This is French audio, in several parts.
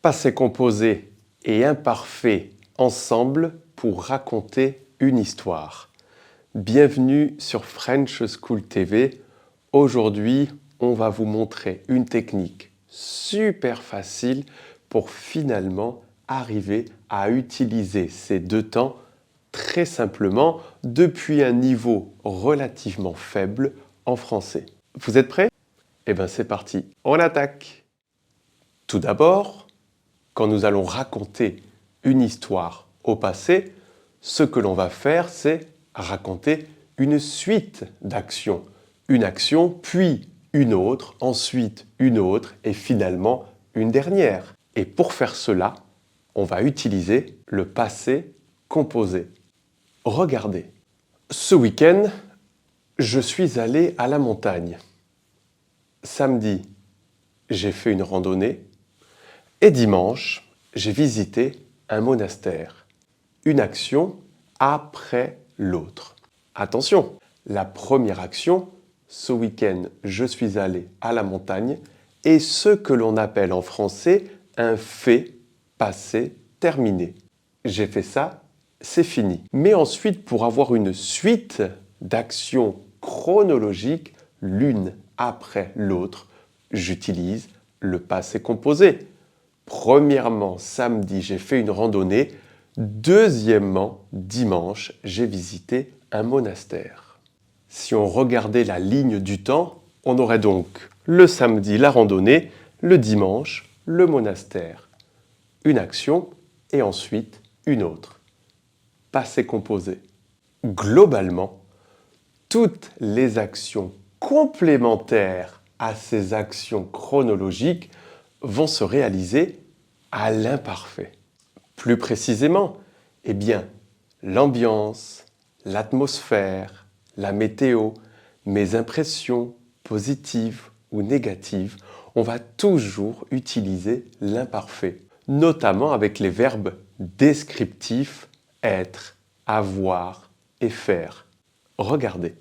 Passé composé et imparfait ensemble pour raconter une histoire. Bienvenue sur French School TV. Aujourd'hui, on va vous montrer une technique super facile pour finalement arriver à utiliser ces deux temps très simplement depuis un niveau relativement faible en français. Vous êtes prêts? Eh bien c'est parti, on attaque! Tout d'abord, quand nous allons raconter une histoire au passé, ce que l'on va faire, c'est raconter une suite d'actions. Une action, puis une autre, ensuite une autre et finalement une dernière. Et pour faire cela, on va utiliser le passé composé. Regardez, ce week-end, je suis allé à la montagne. Samedi, j'ai fait une randonnée. Et dimanche, j'ai visité un monastère. Une action après l'autre. Attention, la première action, ce week-end, je suis allé à la montagne, est ce que l'on appelle en français un fait passé terminé. J'ai fait ça, c'est fini. Mais ensuite, pour avoir une suite d'actions chronologiques, l'une après l'autre, j'utilise le passé composé. Premièrement, samedi, j'ai fait une randonnée. Deuxièmement, dimanche, j'ai visité un monastère. Si on regardait la ligne du temps, on aurait donc le samedi, la randonnée, le dimanche, le monastère. Une action et ensuite une autre. Passé composé. Globalement, toutes les actions complémentaires à ces actions chronologiques vont se réaliser à l'imparfait. Plus précisément, eh bien, l'ambiance, l'atmosphère, la météo, mes impressions positives ou négatives, on va toujours utiliser l'imparfait, notamment avec les verbes descriptifs être, avoir et faire. Regardez,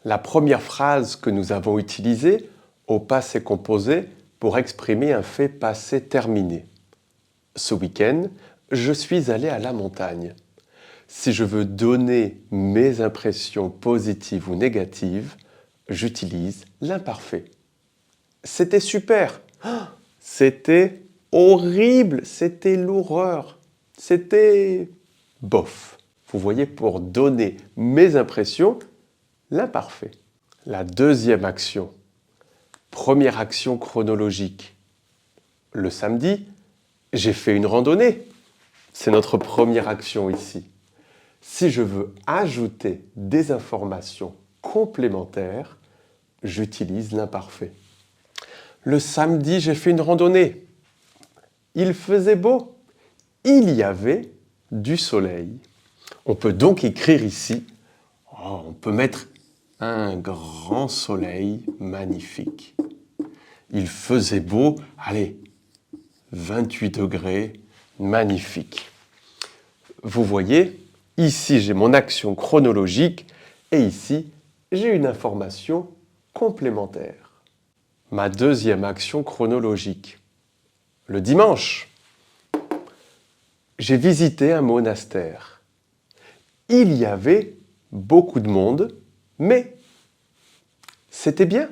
la première phrase que nous avons utilisée au passé composé pour exprimer un fait passé terminé. Ce week-end, je suis allé à la montagne. Si je veux donner mes impressions positives ou négatives, j'utilise l'imparfait. C'était super, c'était horrible, c'était l'horreur, c'était bof. Vous voyez, pour donner mes impressions, l'imparfait. La deuxième action. Première action chronologique. Le samedi, j'ai fait une randonnée. C'est notre première action ici. Si je veux ajouter des informations complémentaires, j'utilise l'imparfait. Le samedi, j'ai fait une randonnée. Il faisait beau. Il y avait du soleil. On peut donc écrire ici, on peut mettre un grand soleil magnifique. Il faisait beau, allez, 28 degrés, magnifique. Vous voyez, ici j'ai mon action chronologique et ici j'ai une information complémentaire. Ma deuxième action chronologique. Le dimanche, j'ai visité un monastère. Il y avait beaucoup de monde, mais c'était bien.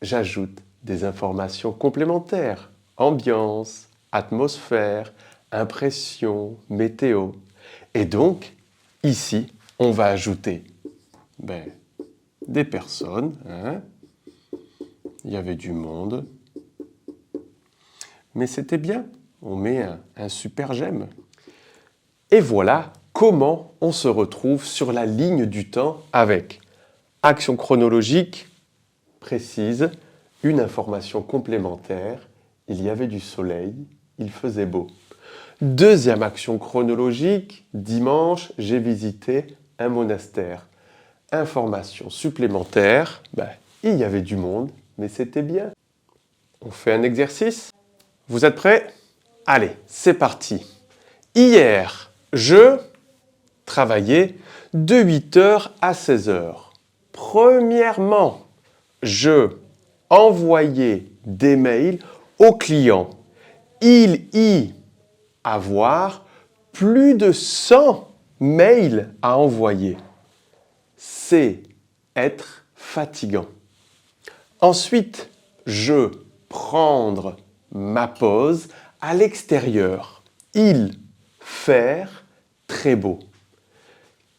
J'ajoute des informations complémentaires. Ambiance, atmosphère, impression, météo. Et donc, ici, on va ajouter des personnes. Il y avait du monde. Mais c'était bien. On met un super j'aime. Et voilà comment on se retrouve sur la ligne du temps avec action chronologique précise, une information complémentaire, il y avait du soleil, il faisait beau. Deuxième action chronologique, dimanche, j'ai visité un monastère. Information supplémentaire, il y avait du monde, mais c'était bien. On fait un exercice? Vous êtes prêts? Allez, c'est parti. Hier, je travaillais de 8h à 16h. Premièrement, je envoyais des mails aux clients. Il y avoir plus de 100 mails à envoyer. C'est être fatigant. Ensuite, je prendre ma pause à l'extérieur. Il faire très beau.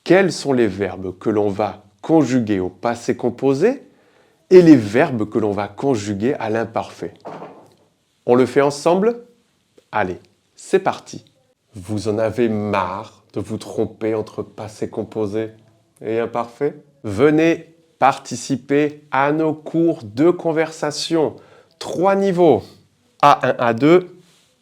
Quels sont les verbes que l'on va conjuguer au passé composé et les verbes que l'on va conjuguer à l'imparfait? On le fait ensemble? Allez, c'est parti. Vous en avez marre de vous tromper entre passé composé et imparfait? Venez participer à nos cours de conversation. 3 niveaux. A1, A2,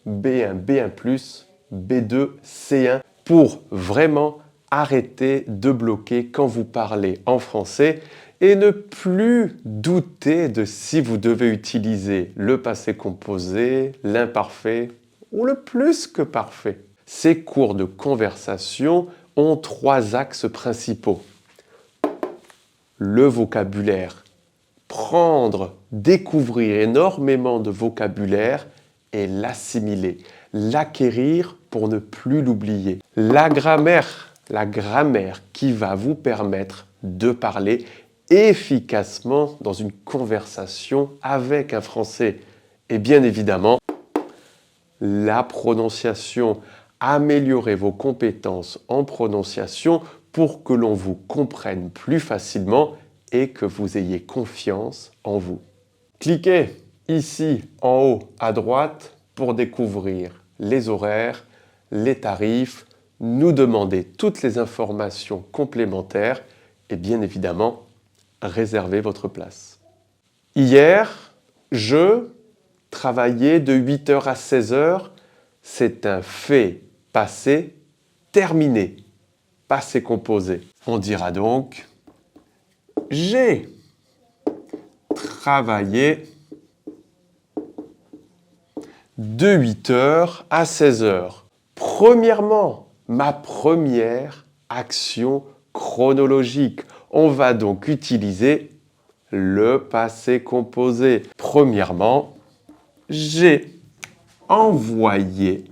B1, B1+, B2, C1 pour vraiment arrêter de bloquer quand vous parlez en français et ne plus douter de si vous devez utiliser le passé composé, l'imparfait ou le plus que parfait. Ces cours de conversation ont 3 axes principaux. Le vocabulaire, prendre, découvrir énormément de vocabulaire et l'assimiler, l'acquérir pour ne plus l'oublier. La grammaire qui va vous permettre de parler efficacement dans une conversation avec un Français. Et bien évidemment, la prononciation, améliorer vos compétences en prononciation pour que l'on vous comprenne plus facilement et que vous ayez confiance en vous. Cliquez ici en haut à droite pour découvrir les horaires, les tarifs, nous demander toutes les informations complémentaires et bien évidemment, réserver votre place. Hier, je travaillais de 8h à 16h. C'est un fait passé terminé, passé composé. On dira donc j'ai travaillé de 8h à 16h. Premièrement, ma première action chronologique. On va donc utiliser le passé composé. Premièrement, j'ai envoyé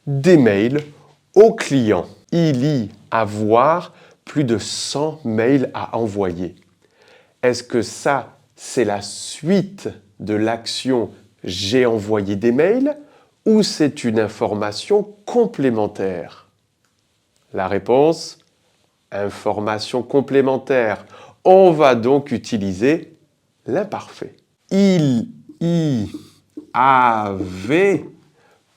des mails aux clients. Il y avoir plus de 100 mails à envoyer. Est-ce que ça, c'est la suite de l'action « j'ai envoyé des mails » ou c'est une information complémentaire? La réponse, information complémentaire. On va donc utiliser l'imparfait. Il y avait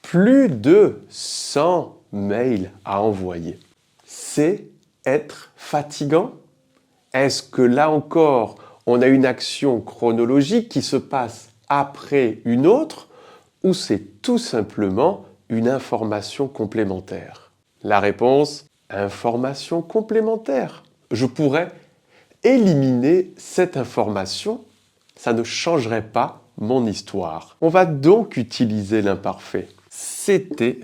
plus de 100 mails à envoyer. C'est être fatigant? Est-ce que là encore, on a une action chronologique qui se passe après une autre ou c'est tout simplement une information complémentaire? La réponse, information complémentaire. Je pourrais éliminer cette information, ça ne changerait pas mon histoire. On va donc utiliser l'imparfait. C'était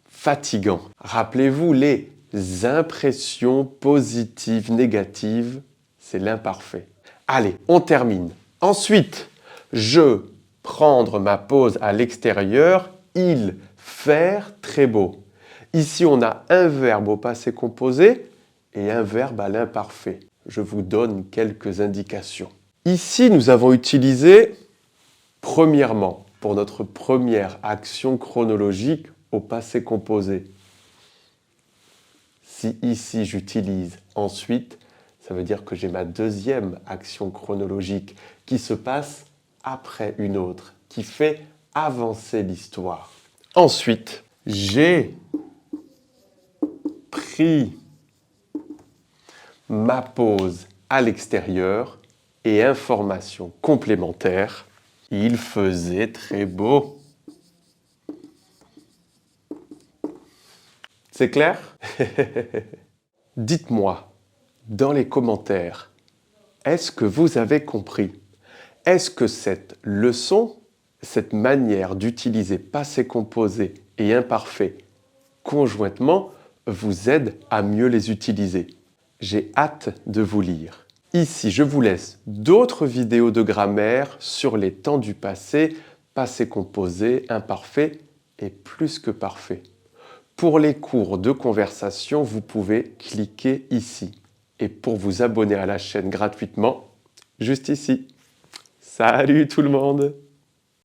fatigant. Rappelez-vous, les impressions positives, négatives, c'est l'imparfait. Allez, on termine. Ensuite, je prendre ma pause à l'extérieur, il faire très beau. Ici, on a un verbe au passé composé et un verbe à l'imparfait. Je vous donne quelques indications. Ici, nous avons utilisé, premièrement, pour notre première action chronologique au passé composé. Si ici, j'utilise ensuite, ça veut dire que j'ai ma deuxième action chronologique qui se passe après une autre, qui fait avancer l'histoire. Ensuite, j'ai pris ma pause à l'extérieur et information complémentaire, il faisait très beau. C'est clair? Dites-moi dans les commentaires, est-ce que vous avez compris? Est-ce que cette leçon, cette manière d'utiliser passé composé et imparfait conjointement vous aide à mieux les utiliser? J'ai hâte de vous lire. Ici, je vous laisse d'autres vidéos de grammaire sur les temps du passé, passé composé, imparfait et plus que parfait. Pour les cours de conversation, vous pouvez cliquer ici. Et pour vous abonner à la chaîne gratuitement, juste ici. Salut tout le monde!